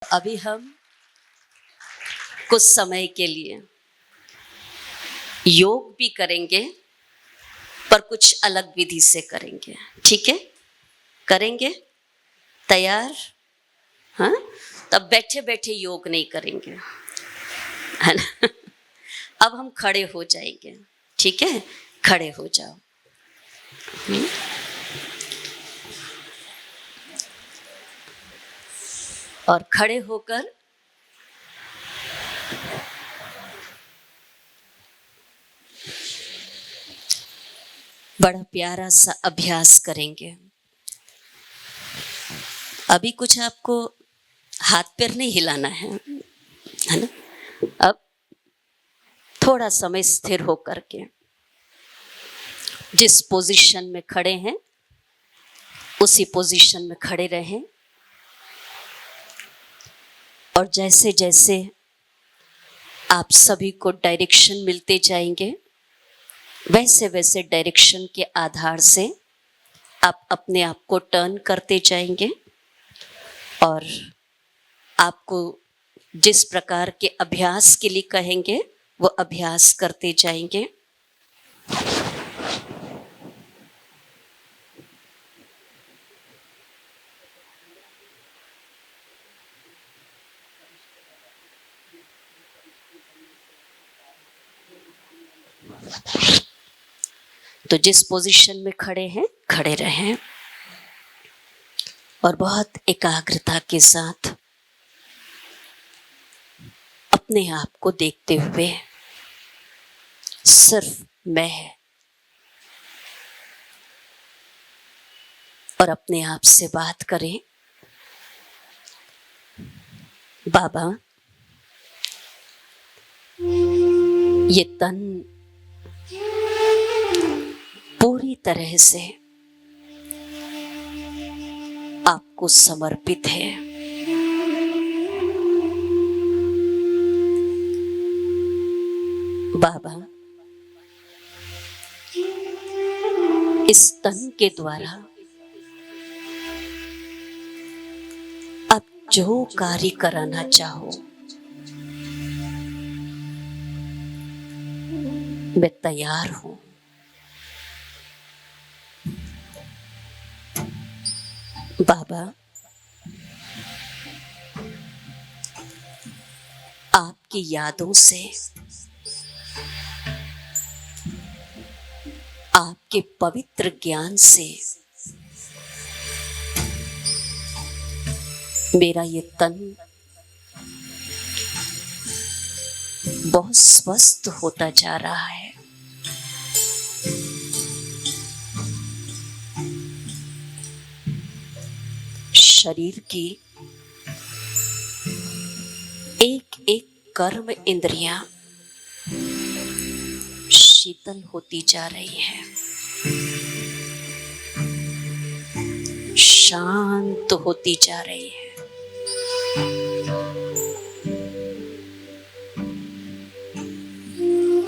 अभी हम कुछ समय के लिए योग भी करेंगे, पर कुछ अलग विधि से करेंगे। ठीक है, करेंगे? तैयार? हाँ, तब बैठे बैठे योग नहीं करेंगे, है ना। अब हम खड़े हो जाएंगे। ठीक है, खड़े हो जाओ। और खड़े होकर बड़ा प्यारा सा अभ्यास करेंगे। अभी कुछ आपको हाथ पैर नहीं हिलाना है ना। अब थोड़ा समय स्थिर होकर के जिस पोजीशन में खड़े हैं उसी पोजीशन में खड़े रहें। और जैसे जैसे आप सभी को डायरेक्शन मिलते जाएंगे, वैसे वैसे डायरेक्शन के आधार से आप अपने आप को टर्न करते जाएंगे। और आपको जिस प्रकार के अभ्यास के लिए कहेंगे वो अभ्यास करते जाएंगे। तो जिस पोजीशन में खड़े हैं खड़े रहें और बहुत एकाग्रता के साथ अपने आप को देखते हुए सिर्फ मैं और अपने आप से बात करें। बाबा, ये तन पूरी तरह से आपको समर्पित है। बाबा, इस तन के द्वारा आप जो कार्य कराना चाहो मैं तैयार हूं। बाबा, आपकी यादों से, आपके पवित्र ज्ञान से मेरा ये तन बहुत स्वस्थ होता जा रहा है। शरीर की एक एक कर्म इंद्रियां शीतल होती जा रही है, शांत होती जा रही है।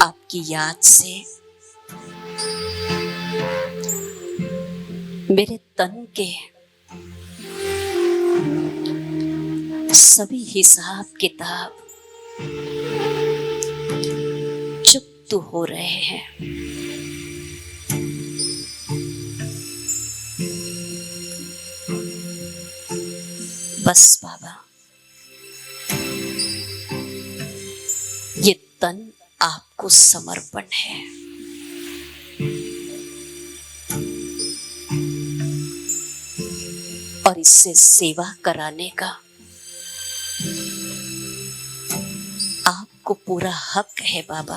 आपकी याद से मेरे तन के सभी हिसाब किताब चुप्त हो रहे हैं। बस बाबा, ये तन आपको समर्पण है। और इससे सेवा कराने का आपको पूरा हक है बाबा।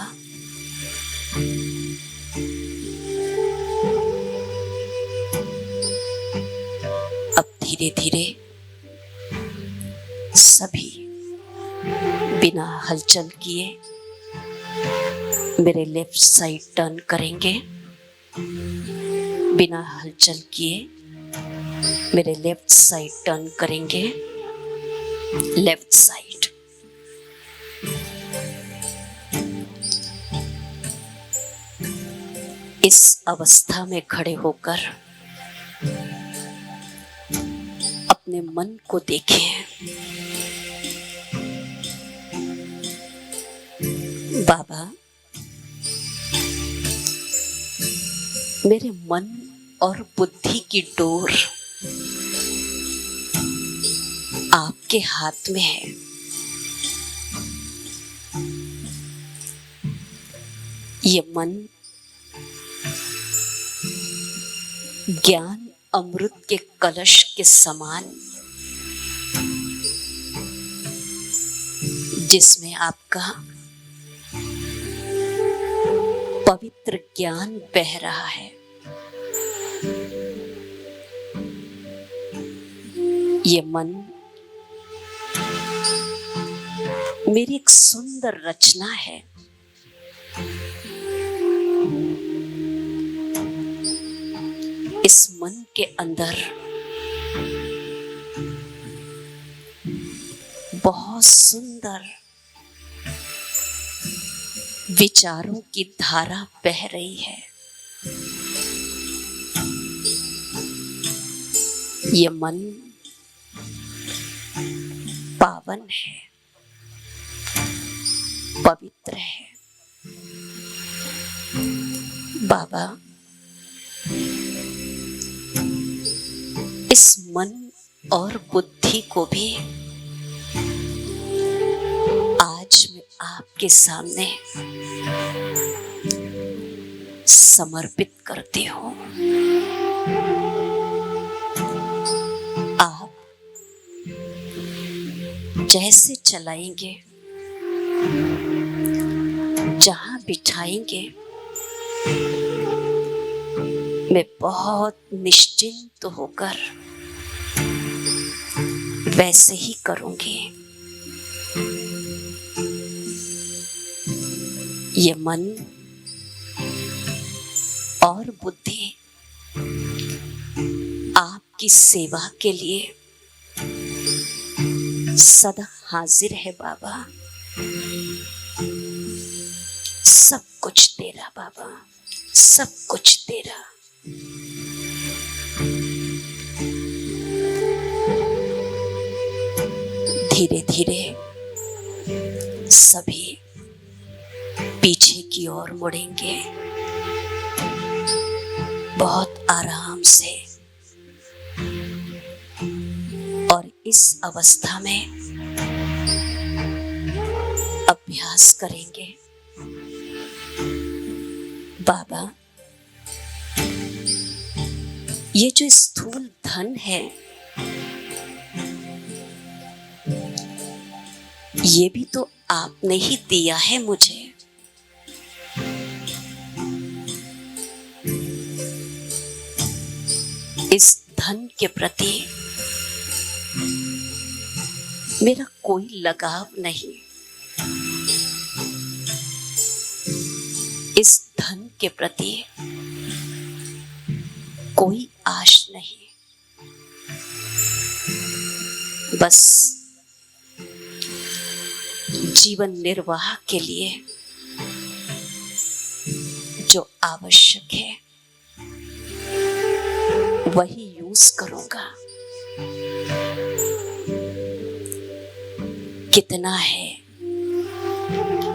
अब धीरे धीरे सभी बिना हलचल किए मेरे लेफ्ट साइड टर्न करेंगे। बिना हलचल किए मेरे लेफ्ट साइड टर्न करेंगे। Left side. इस अवस्था में खड़े होकर अपने मन को देखें। बाबा, मेरे मन और बुद्धि की डोर आपके हाथ में है। ये मन ज्ञान अमृत के कलश के समान, जिसमें आपका पवित्र ज्ञान बह रहा है। ये मन मेरी एक सुंदर रचना है। इस मन के अंदर बहुत सुंदर विचारों की धारा बह रही है। ये मन पावन है, पवित्र है। बाबा, इस मन और बुद्धि को भी आज मैं आपके सामने समर्पित करती हूँ। आप जैसे चलाएंगे, जहां बिठाएंगे, मैं बहुत निश्चिंत होकर वैसे ही करूंगी। ये मन और बुद्धि आपकी सेवा के लिए सदा हाजिर है बाबा। सब कुछ तेरा बाबा, सब कुछ तेरा। धीरे धीरे सभी पीछे की ओर मुड़ेंगे, बहुत आराम से। और इस अवस्था में अभ्यास करेंगे। बाबा, ये जो स्थूल धन है, ये भी तो आपने ही दिया है मुझे। इस धन के प्रति मेरा कोई लगाव नहीं। इस धन के प्रति कोई आश नहीं। बस जीवन निर्वाह के लिए जो आवश्यक है वही यूज करूंगा। कितना है,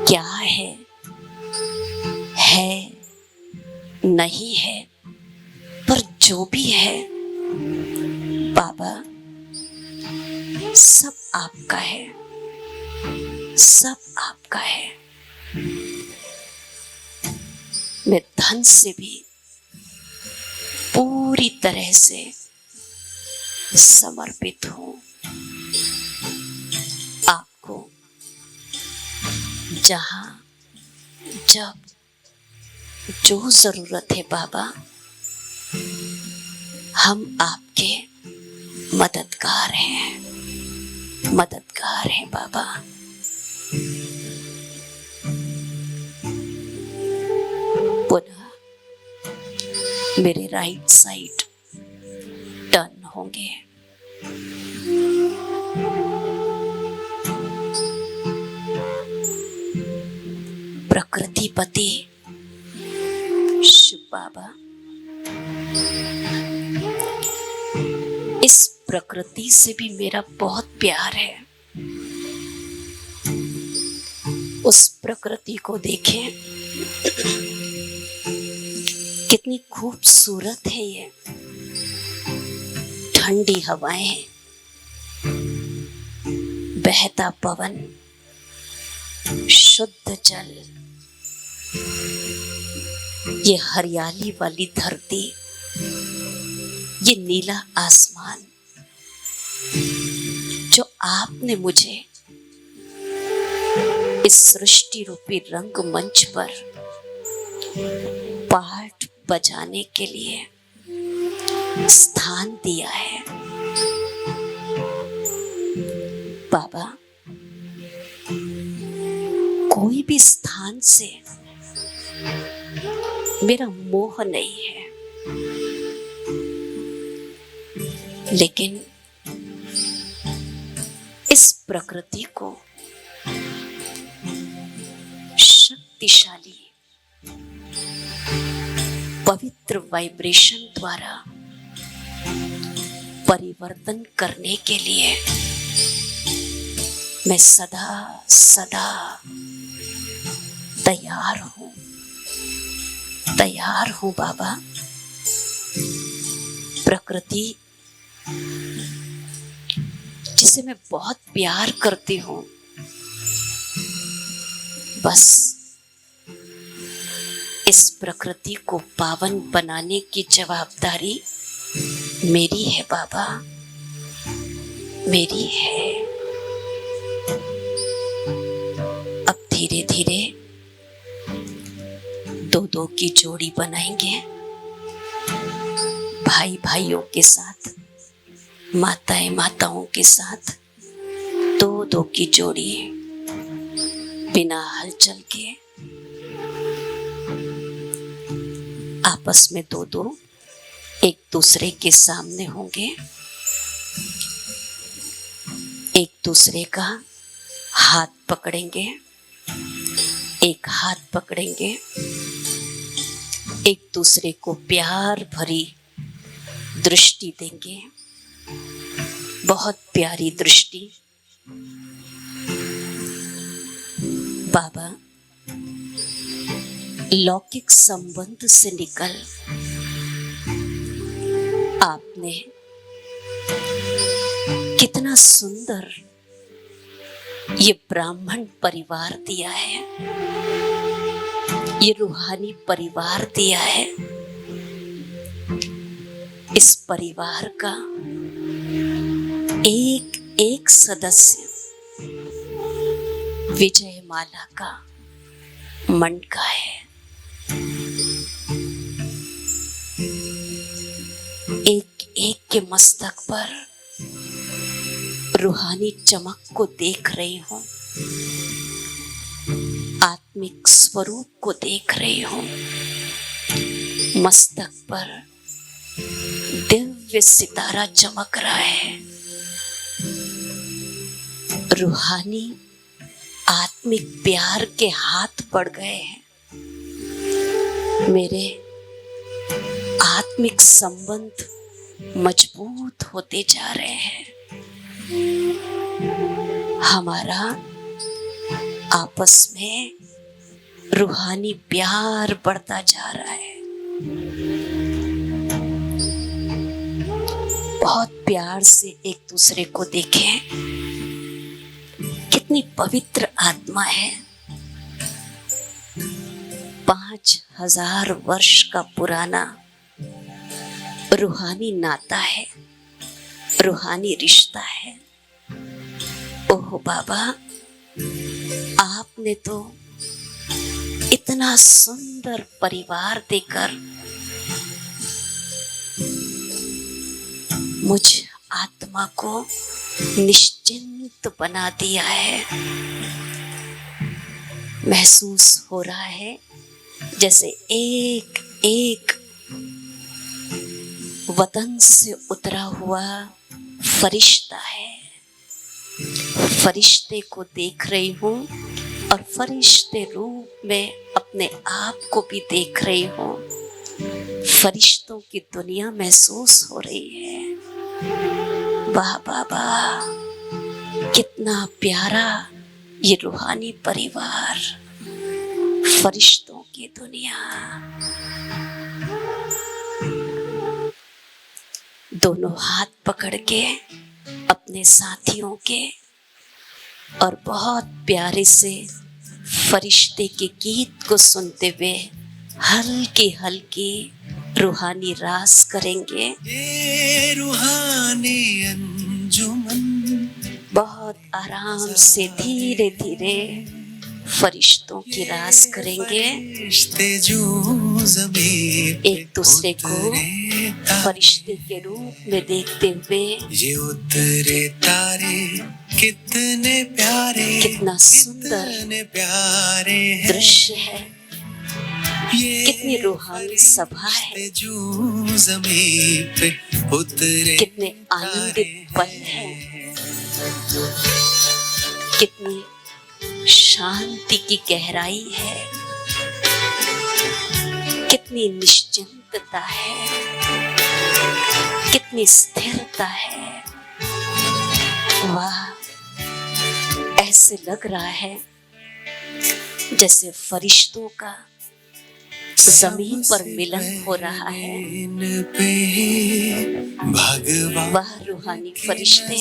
क्या है नहीं है, पर जो भी है बाबा, सब आपका है, सब आपका है। मैं धन से भी पूरी तरह से समर्पित हूं। आपको जहां जब जो जरूरत है बाबा, हम आपके मददगार हैं, मददगार हैं बाबा। पुनः मेरे राइट साइड टर्न होंगे। प्रकृतिपति शिव बाबा, इस प्रकृति से भी मेरा बहुत प्यार है। उस प्रकृति को देखें, कितनी खूबसूरत है ये। ठंडी हवाएं, बहता पवन, शुद्ध जल, ये हरियाली वाली धरती, ये नीला आसमान जो आपने मुझे इस सृष्टि रूपी रंगमंच पर पाठ बजाने के लिए स्थान दिया है। बाबा, कोई भी स्थान से मेरा मोह नहीं है, लेकिन इस प्रकृति को शक्तिशाली पवित्र वाइब्रेशन द्वारा परिवर्तन करने के लिए मैं सदा सदा तैयार हूं बाबा। प्रकृति जिसे मैं बहुत प्यार करती हूं, बस इस प्रकृति को पावन बनाने की जवाबदारी मेरी है बाबा, मेरी है। अब धीरे धीरे दो दो की जोड़ी बनाएंगे, भाई भाइयों के साथ, माताएं माताओं के साथ, दो दो की जोड़ी, बिना हलचल के आपस में दो दो एक दूसरे के सामने होंगे, एक दूसरे का हाथ पकड़ेंगे, एक हाथ पकड़ेंगे, एक दूसरे को प्यार भरी दृष्टि देंगे, बहुत प्यारी दृष्टि। बाबा, लौकिक संबंध से निकल आपने कितना सुंदर ये ब्राह्मण परिवार दिया है, ये रूहानी परिवार दिया है। इस परिवार का एक एक सदस्य विजयमाला का मणका है। एक एक के मस्तक पर रूहानी चमक को देख रही हूं, आत्मिक स्वरूप को देख रही हूं। मस्तक पर दिव्य सितारा चमक रहा है। रूहानी आत्मिक प्यार के हाथ बढ़ गए हैं। मेरे आत्मिक संबंध मजबूत होते जा रहे हैं। हमारा आपस में रूहानी प्यार बढ़ता जा रहा है। बहुत प्यार से एक दूसरे को देखें। कितनी पवित्र आत्मा है। 5000 वर्ष का पुराना रूहानी नाता है, रूहानी रिश्ता है। ओह बाबा, आपने तो इतना सुंदर परिवार देकर मुझ आत्मा को निश्चिंत बना दिया है। महसूस हो रहा है जैसे एक एक वतन से उतरा हुआ फरिश्ता है। फरिश्ते को देख रही हूँ और फरिश्ते रूप में अपने आप को भी देख रही हूँ। फरिश्तों की दुनिया महसूस हो रही है। वाह वाह वाह, कितना प्यारा ये रूहानी परिवार, फरिश्तों की दुनिया, दोनों हाथ पकड़ के अपने साथियों के और बहुत प्यारे से फरिश्ते के गीत को सुनते हुए हल्की हल्की रूहानी रास करेंगे। ये रूहानी अंजुमन, बहुत आराम से धीरे धीरे फरिश्तों की रास करेंगे। एक दूसरे को फरिश्ते के रूप में देखते हुए ये उतरे तारे कितने प्यारे, कितना सुंदर प्यारे दृश्य है, कितनी रूहानी सभा है, जो ज़मीन पे उतरे कितने आनंदित पल हैं, कितनी शांति की गहराई है, कितनी निश्चिंतता है, कितनी स्थिरता है। वाह, ऐसे लग रहा है जैसे फरिश्तों का जमीन पर मिलन हो रहा है। वाह रूहानी फरिश्ते,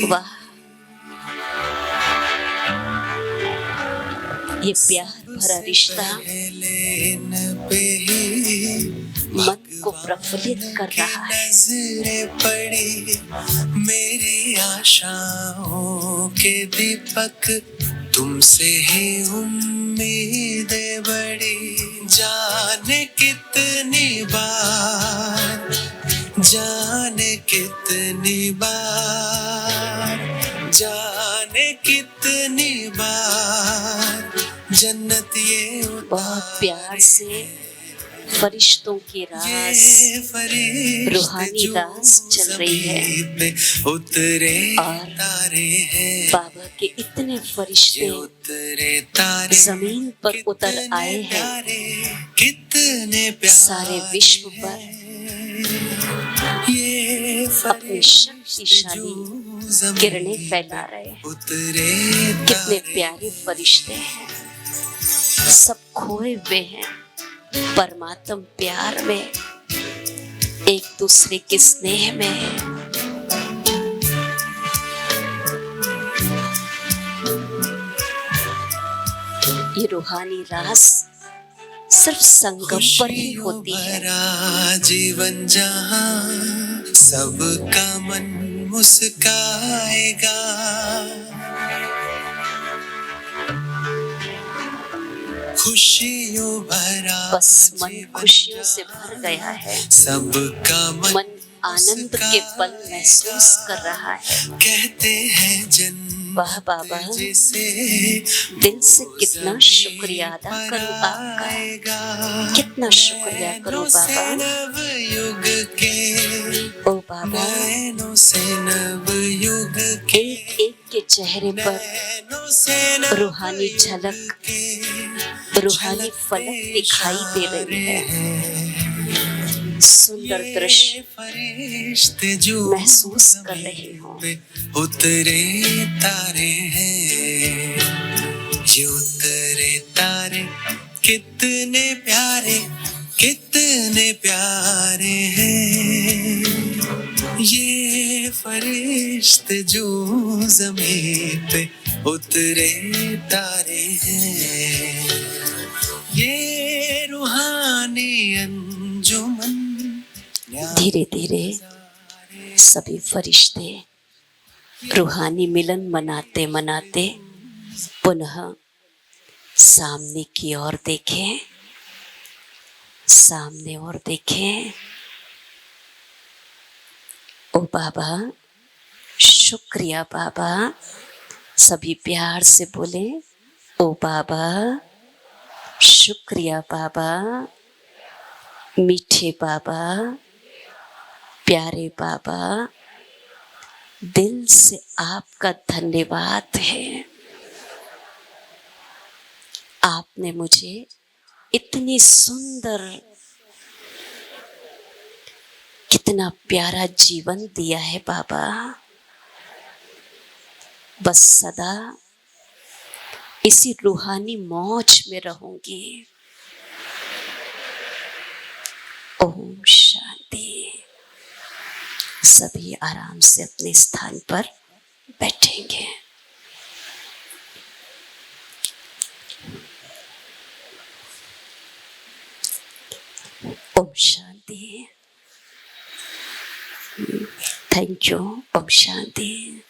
वाह, ये प्यार भरा रिश्ता मन को प्रफुल्लित कर रहा है। मेरी आशाओं के दीपक तुमसे ही उम्मीदें बड़ी, जाने कितनी बार, जाने कितनी बार, जाने कितनी बार जन्नत ये बहुत प्यार से फरिश्तों की रास, रूहानी रास चल रही है और बाबा के इतने फरिश्ते जमीन पर उतर आए हैं, सारे विश्व पर अपनी शक्तिशाली किरणें फैला रहे हैं। कितने प्यारे फरिश्ते हैं, सब खोए हुए हैं परमात्म प्यार में, एक दूसरे के स्नेह में। ये रूहानी रास सिर्फ संगम पर ही होती है। जीवन जहां सबका मन मुस्काएगा, खुशियों भरा बस मन खुशियों से भर गया है, सबका मन आनंद के पल महसूस कर रहा है। कहते हैं जन्म वाह बाबा, दिल से कितना शुक्रिया अदा करूं आपका, कितना शुक्रिया करूं बाबा। ओ बाबा, एक एक के चेहरे पर रूहानी झलक, रूहानी फलक दिखाई दे रही है। सुंदर दृश्य महसूस कर रही हूँ। उतरे तारे हैं, ये उतरे तारे कितने प्यारे, कितने प्यारे हैं। ये फरिश्ते जो ज़मीन पे उतरे तारे हैं, ये रूहानी अंजुमन। धीरे धीरे सभी फरिश्ते रूहानी मिलन मनाते मनाते पुनः सामने की ओर देखें, सामने और देखें। ओ बाबा, शुक्रिया बाबा। सभी प्यार से बोले, ओ बाबा, शुक्रिया बाबा, मीठे बाबा, प्यारे बाबा, दिल से आपका धन्यवाद है। आपने मुझे इतनी सुंदर, कितना प्यारा जीवन दिया है बाबा। बस सदा इसी रूहानी मौज में रहूंगी। ओम शांति। सभी आराम से अपने स्थान पर बैठेंगे। ओम शांति। Thank you. ओम शांति।